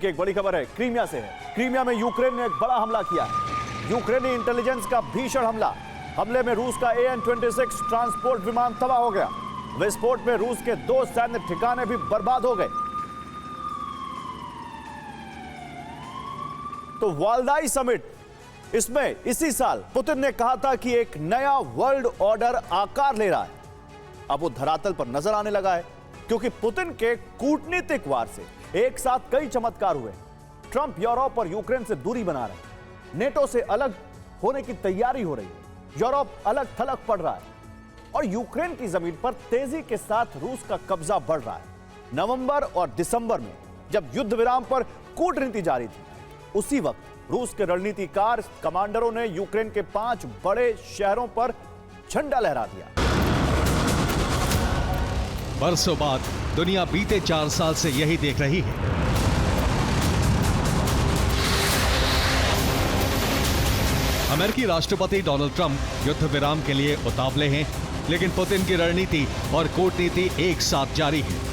देखिए एक बड़ी खबर है, क्रीमिया से है। क्रीमिया में यूक्रेन ने एक बड़ा हमला किया है। यूक्रेनी इंटेलिजेंस का भीषण हमला। हमले में रूस का AN-26 ट्रांसपोर्ट विमान तबाह हो गया। विस्फोट में रूस के 2 सैन्य ठिकाने भी बर्बाद हो गए। तो वाल्दाई समिट, इसमें इसी साल पुतिन ने कहा था कि एक नया वर्ल्ड ऑर्डर आकार ले रहा है। अब वो धरातल पर नजर आने लगा है, क्योंकि पुतिन के कूटनीतिक वार से एक साथ कई चमत्कार हुए। ट्रंप यूरोप और यूक्रेन से दूरी बना रहे हैं, नेटो से अलग होने की तैयारी हो रही है, यूरोप अलग थलग पड़ रहा है और यूक्रेन की जमीन पर तेजी के साथ रूस का कब्जा बढ़ रहा है। नवंबर और दिसंबर में जब युद्ध विराम पर कूटनीति जारी थी, उसी वक्त रूस के रणनीतिकार कमांडरों ने यूक्रेन के 5 बड़े शहरों पर झंडा लहरा दिया। बरसों बाद दुनिया बीते 4 साल से यही देख रही है। अमेरिकी राष्ट्रपति डोनाल्ड ट्रंप युद्ध विराम के लिए उतावले हैं, लेकिन पुतिन की रणनीति और कूटनीति एक साथ जारी है।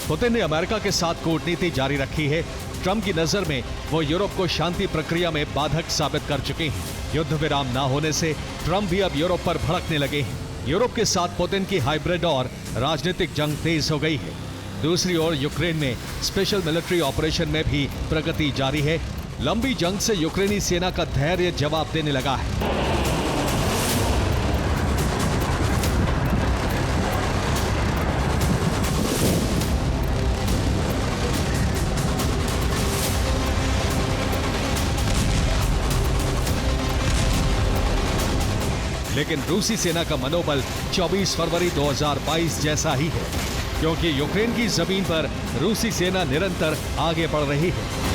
पुतिन ने अमेरिका के साथ कूटनीति जारी रखी है। ट्रंप की नजर में वो यूरोप को शांति प्रक्रिया में बाधक साबित कर चुके हैं। युद्ध विराम न होने से ट्रंप भी अब यूरोप पर भड़कने लगे हैं। यूरोप के साथ पुतिन की हाइब्रिड और राजनीतिक जंग तेज हो गई है। दूसरी ओर यूक्रेन में स्पेशल मिलिट्री ऑपरेशन में भी प्रगति जारी है। लंबी जंग से यूक्रेनी सेना का धैर्य जवाब देने लगा है। लेकिन रूसी सेना का मनोबल 24 फरवरी 2022 जैसा ही है, क्योंकि यूक्रेन की जमीन पर रूसी सेना निरंतर आगे बढ़ रही है।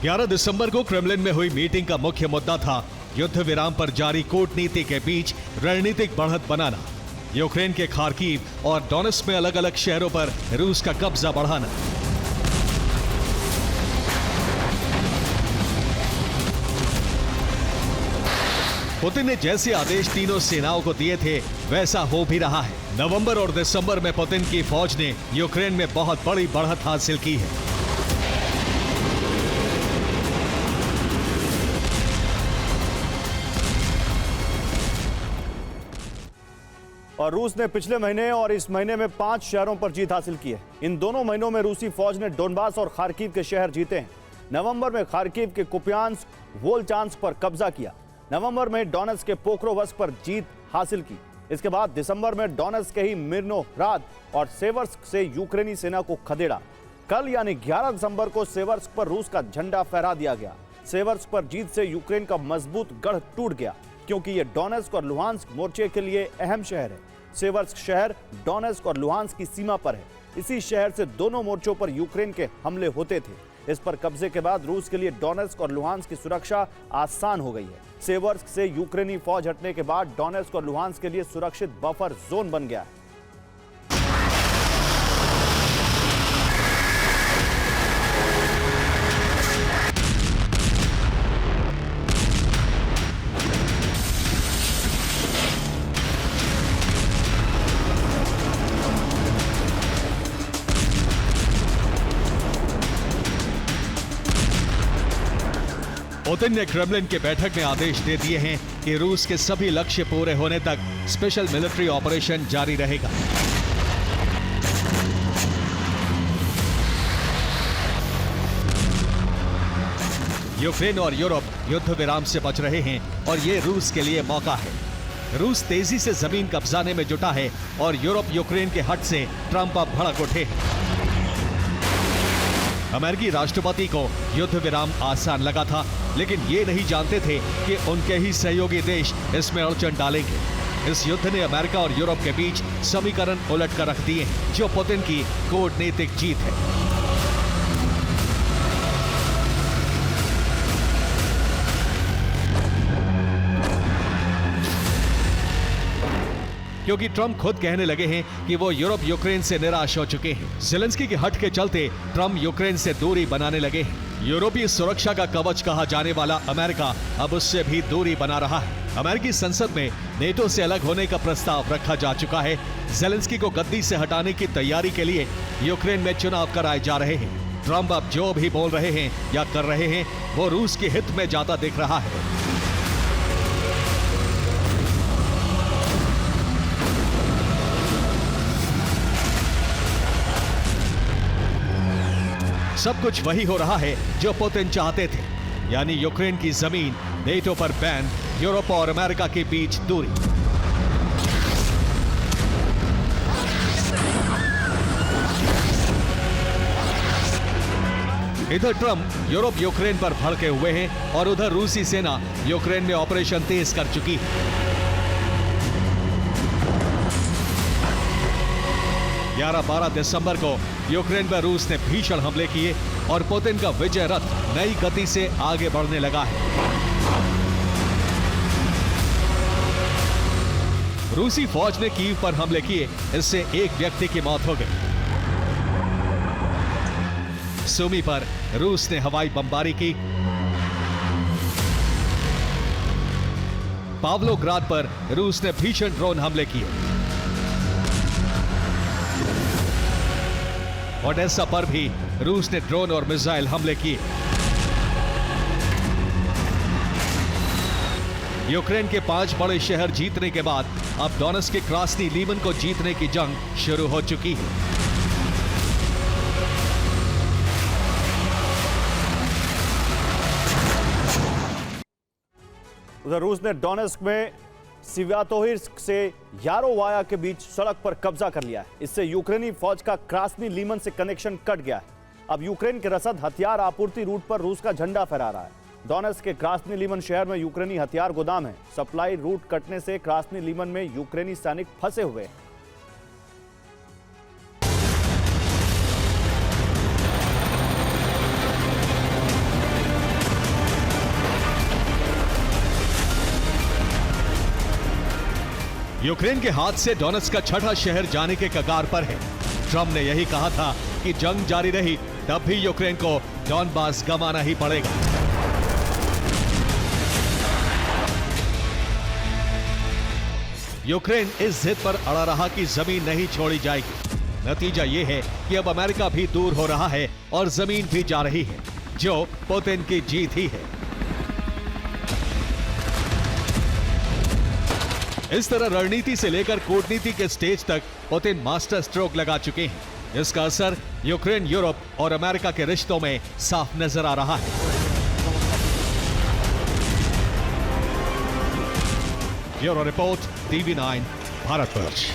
ग्यारह दिसंबर को क्रेमलिन में हुई मीटिंग का मुख्य मुद्दा था युद्ध विराम पर जारी कूटनीति के बीच रणनीतिक बढ़त बनाना, यूक्रेन के खार्किव और डोनेट्स्क में अलग अलग शहरों पर रूस का कब्जा बढ़ाना। पुतिन ने जैसे आदेश तीनों सेनाओं को दिए थे वैसा हो भी रहा है। नवंबर और दिसंबर में पुतिन की फौज ने यूक्रेन में बहुत बड़ी बढ़त हासिल की है। और रूस ने पिछले महीने और इस महीने में 5 शहरों पर जीत हासिल की है। इन दोनों महीनों में रूसी फौज ने डोनबास और खार्किव के शहर जीते हैं। नवंबर में खार्किव के कुपियांस्क, वोल्चांस्क पर कब्जा किया। नवंबर में डोनेट्स्क के पोक्रोवस्क पर जीत हासिल की। इसके बाद दिसंबर में डोनेट्स्क के ही मिर्नोहराद और सेवर्स्क से यूक्रेनी सेना को खदेड़ा। कल यानी 11 दिसंबर को सेवर्स्क पर रूस का झंडा फहरा दिया गया। सेवर्स्क पर जीत से यूक्रेन का मजबूत गढ़ टूट गया, क्योंकि यह डोनेट्स्क और लुहांस्क मोर्चे के लिए अहम शहर है। सेवर्स्क शहर डोनेट्स्क और लुहांस्क की सीमा पर है। इसी शहर से दोनों मोर्चों पर यूक्रेन के हमले होते थे। इस पर कब्जे के बाद रूस के लिए डोनेट्स्क और लुहांस्क की सुरक्षा आसान हो गई है। सेवर्स्क से यूक्रेनी फौज हटने के बाद डोनेट्स्क और लुहांस्क के लिए सुरक्षित बफर जोन बन गया है। पुतिन ने क्रेमलिन के बैठक में आदेश दे दिए हैं कि रूस के सभी लक्ष्य पूरे होने तक स्पेशल मिलिट्री ऑपरेशन जारी रहेगा। यूक्रेन और यूरोप युद्ध विराम से बच रहे हैं और ये रूस के लिए मौका है। रूस तेजी से जमीन कब्जाने में जुटा है और यूरोप यूक्रेन के हट से ट्रंप अब भड़क उठे हैं। अमेरिकी राष्ट्रपति को युद्ध विराम आसान लगा था, लेकिन ये नहीं जानते थे कि उनके ही सहयोगी देश इसमें अड़चन डालेंगे। इस युद्ध ने अमेरिका और यूरोप के बीच समीकरण उलट कर रख दिए, जो पुतिन की कूटनीतिक जीत है। क्योंकि ट्रम्प खुद कहने लगे हैं कि वो यूरोप यूक्रेन से निराश हो चुके हैं। ज़ेलेंस्की की हट के चलते ट्रम्प यूक्रेन से दूरी बनाने लगे हैं। यूरोपीय सुरक्षा का कवच कहा जाने वाला अमेरिका अब उससे भी दूरी बना रहा है। अमेरिकी संसद में नेटो से अलग होने का प्रस्ताव रखा जा चुका है। ज़ेलेंस्की को गद्दी से हटाने की तैयारी के लिए यूक्रेन में चुनाव कराए जा रहे हैं। ट्रम्प अब जो भी बोल रहे हैं या कर रहे हैं वो रूस के हित में जाता दिख रहा है। सब कुछ वही हो रहा है जो पुतिन चाहते थे, यानी यूक्रेन की जमीन, नेटो पर बैन, यूरोप और अमेरिका के बीच दूरी। इधर ट्रम्प यूरोप यूक्रेन पर भड़के हुए हैं और उधर रूसी सेना यूक्रेन में ऑपरेशन तेज कर चुकी है। 11-12 दिसंबर को यूक्रेन पर रूस ने भीषण हमले किए और पुतिन का विजय रथ नई गति से आगे बढ़ने लगा है। रूसी फौज ने कीव पर हमले किए, इससे एक व्यक्ति की मौत हो गई। सुमी पर रूस ने हवाई बमबारी की। पावलोग्राद पर रूस ने भीषण ड्रोन हमले किए। ओडेसा पर भी रूस ने ड्रोन और मिसाइल हमले किए। यूक्रेन के 5 बड़े शहर जीतने के बाद अब डोनेट्स्क के क्रास्नी लीमन को जीतने की जंग शुरू हो चुकी है। उधर रूस ने डोनेट्स्क में सिव्यातोहिर्स्क से यारोवाया के बीच सड़क पर कब्जा कर लिया है। इससे यूक्रेनी फौज का क्रास्नी लीमन से कनेक्शन कट गया है। अब यूक्रेन के रसद हथियार आपूर्ति रूट पर रूस का झंडा फहरा रहा है। डोनेट्स्क के क्रास्नी लीमन शहर में यूक्रेनी हथियार गोदाम है। सप्लाई रूट कटने से क्रास्नी लीमन में यूक्रेनी सैनिक फंसे हुए हैं। यूक्रेन के हाथ से डोनेट्स्क का छठा शहर जाने के कगार पर है। ट्रम्प ने यही कहा था कि जंग जारी रही तब भी यूक्रेन को डॉनबास गंवाना ही पड़ेगा। यूक्रेन इस जिद पर अड़ा रहा कि जमीन नहीं छोड़ी जाएगी। नतीजा यह है कि अब अमेरिका भी दूर हो रहा है और जमीन भी जा रही है, जो पुतिन की जीत ही है। इस तरह रणनीति से लेकर कूटनीति के स्टेज तक पुतिन मास्टर स्ट्रोक लगा चुके हैं। इसका असर यूक्रेन, यूरोप और अमेरिका के रिश्तों में साफ नजर आ रहा है। Bureau report, TV9, Bharatvarsh.